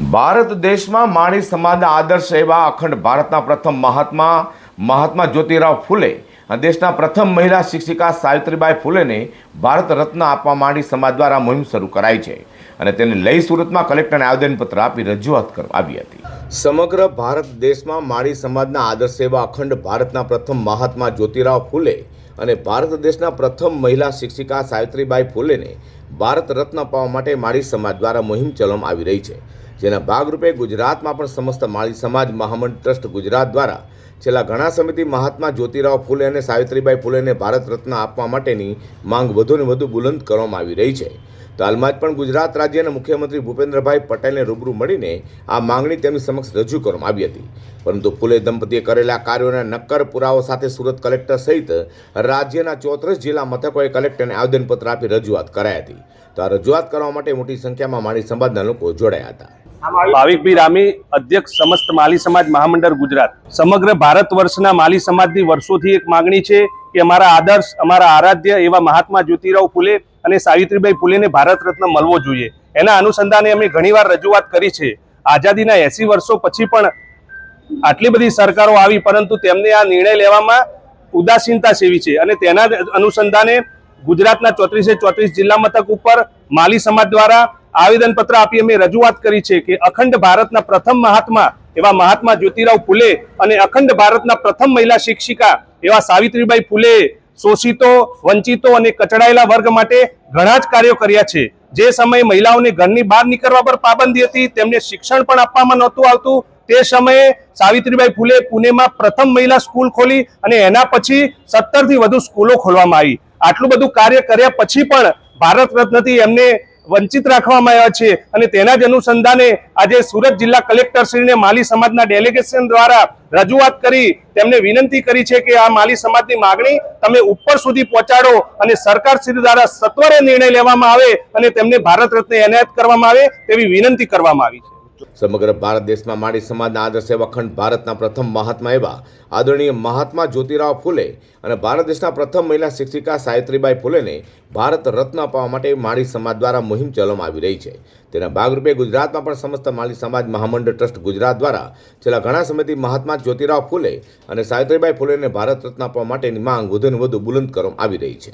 ભારત દેશમાં માળી સમાજના આદર્શ એવા અખંડ ભારતના પ્રથમ મહાત્મા જ્યોતિરાવ ફૂલે અને દેશના પ્રથમ મહિલા શિક્ષિકા સાવિત્રીબાઈ ફૂલેને ભારત રત્ન આપવા માળી સમાજ દ્વારા મુહિમ શરૂ કરાઈ છે અને તેને લઈ સુરતમાં કલેક્ટરને આવેદનપત્ર આપી રજૂઆત કરવામાં આવી હતી। સમગ્ર ભારત દેશમાં માળી સમાજના આદર્શ એવા અખંડ ભારતના પ્રથમ મહાત્મા જ્યોતિરાવ ફૂલે અને ભારત દેશના પ્રથમ મહિલા શિક્ષિકા સાવિત્રીબાઈ ફૂલેને ભારત રત્ન અપાવવા માટે માળી સમાજ દ્વારા મુહિમ ચલાવવામાં આવી રહી છે, જેના ભાગરૂપે ગુજરાતમાં પણ સમસ્ત માળી સમાજ મહામંડળ ટ્રસ્ટ ગુજરાત દ્વારા છેલ્લા ઘણા સમયથી મહાત્મા જ્યોતિરાવ ફૂલે અને સાવિત્રીબાઈ ફૂલેને ભારત રત્ન આપવા માટેની માંગ વધુને વધુ બુલંદ કરવામાં આવી રહી છે। તો હાલમાં જ પણ ગુજરાત રાજ્યના મુખ્યમંત્રી ભૂપેન્દ્રભાઈ પટેલને રૂબરૂ મળીને આ માંગણી તેમની સમક્ષ રજૂ કરવામાં આવી હતી, પરંતુ ફૂલે દંપતીએ કરેલા કાર્યોના નક્કર પુરાવો સાથે સુરત કલેક્ટર સહિત રાજ્યના 34 જિલ્લા મથકોએ કલેક્ટરને આવેદનપત્ર આપી રજૂઆત કરાઈ હતી। તો આ રજૂઆત કરવા માટે મોટી સંખ્યામાં માળી સમાજના લોકો જોડાયા હતા। ભાવિકભાઈ રામી, અધ્યક્ષ સમસ્ત માળી સમાજ મહામંડળ ગુજરાત। સમગ્ર ભારત વર્ષના માળી સમાજની વર્ષોથી એક માંગણી છે કે અમારા આદર્શ, અમારા આરાધ્ય એવા મહાત્મા જ્યોતિરાવ ફૂલે અને સાવિત્રીબાઈ ફૂલેને ભારત રત્ન મળવો જોઈએ। એના અનુસંધાને અમે ઘણીવાર રજૂઆત કરી છે। આઝાદીના 80 વર્ષો પછી પણ આટલી બધી સરકારો આવી, પરંતુ તેમને આ નિર્ણય લેવામાં ઉદાસીનતા સેવી છે અને તેના અનુસંધાને ગુજરાતના 34 જિલ્લા મથક ઉપર માળી સમાજ દ્વારા આવેદનપત્ર આપી અમે રજૂઆત કરી છે કે અખંડ ભારતના પ્રથમ મહાત્મા એવા મહાત્મા જ્યોતિરાવ ફૂલે અને અખંડ ભારતના પ્રથમ મહિલા શિક્ષિકા એવા સાવિત્રીબાઈ ફૂલે શોષિતો, વંચિતો અને કચડાયેલા વર્ગ માટે ઘણા જ કાર્યો કર્યા છે। જે સમયે મહિલાઓને ઘરની બહાર નીકળવા પર પાબંદી હતી, તેમને શિક્ષણ પણ આપવામાં નહોતું આવતું, તે સમયે સાવિત્રીબાઈ ફૂલે પુણેમાં પ્રથમ મહિલા સ્કૂલ ખોલી અને એના પછી 17 થી વધુ સ્કૂલો ખોલવામાં આવી। આટલું બધું કાર્ય કર્યા પછી પણ ભારત રત્નથી એમને વંચિત રાખવામાં આવ્યા છે અને તેના જ અનુસંધાને આજે સુરત જિલ્લા કલેક્ટરશ્રીને માળી સમાજના ડેલિગેશન દ્વારા રજૂઆત કરી તેમને વિનંતી કરી છે કે આ માળી સમાજની માગણી તમે ઉપર સુધી પહોંચાડો અને સરકારશ્રી દ્વારા સત્વરે નિર્ણય લેવામાં આવે અને તેમને ભારત રત્ન એનાયત કરવામાં આવે તેવી વિનંતી કરવામાં આવી છે। સમગ્ર ભારત દેશમાં માળી સમાજના આદર્શ એવા અખંડ ભારતના પ્રથમ મહાત્મા એવા આદરણીય મહાત્મા જ્યોતિરાવ ફૂલે અને ભારત દેશના પ્રથમ મહિલા શિક્ષિકા સાવિત્રીબાઈ ફૂલેને ભારત રત્ન અપાવવા માટે માળી સમાજ દ્વારા મુહિમ ચલાવવામાં આવી રહી છે। તેના ભાગરૂપે ગુજરાતમાં પણ સમસ્ત માળી સમાજ મહામંડળ ટ્રસ્ટ ગુજરાત દ્વારા છેલ્લા ઘણા સમયથી મહાત્મા જ્યોતિરાવ ફૂલે અને સાવિત્રીબાઈ ફૂલેને ભારત રત્ન આપવા માટેની માંગ વધુને વધુ બુલંદ કરવામાં આવી રહી છે।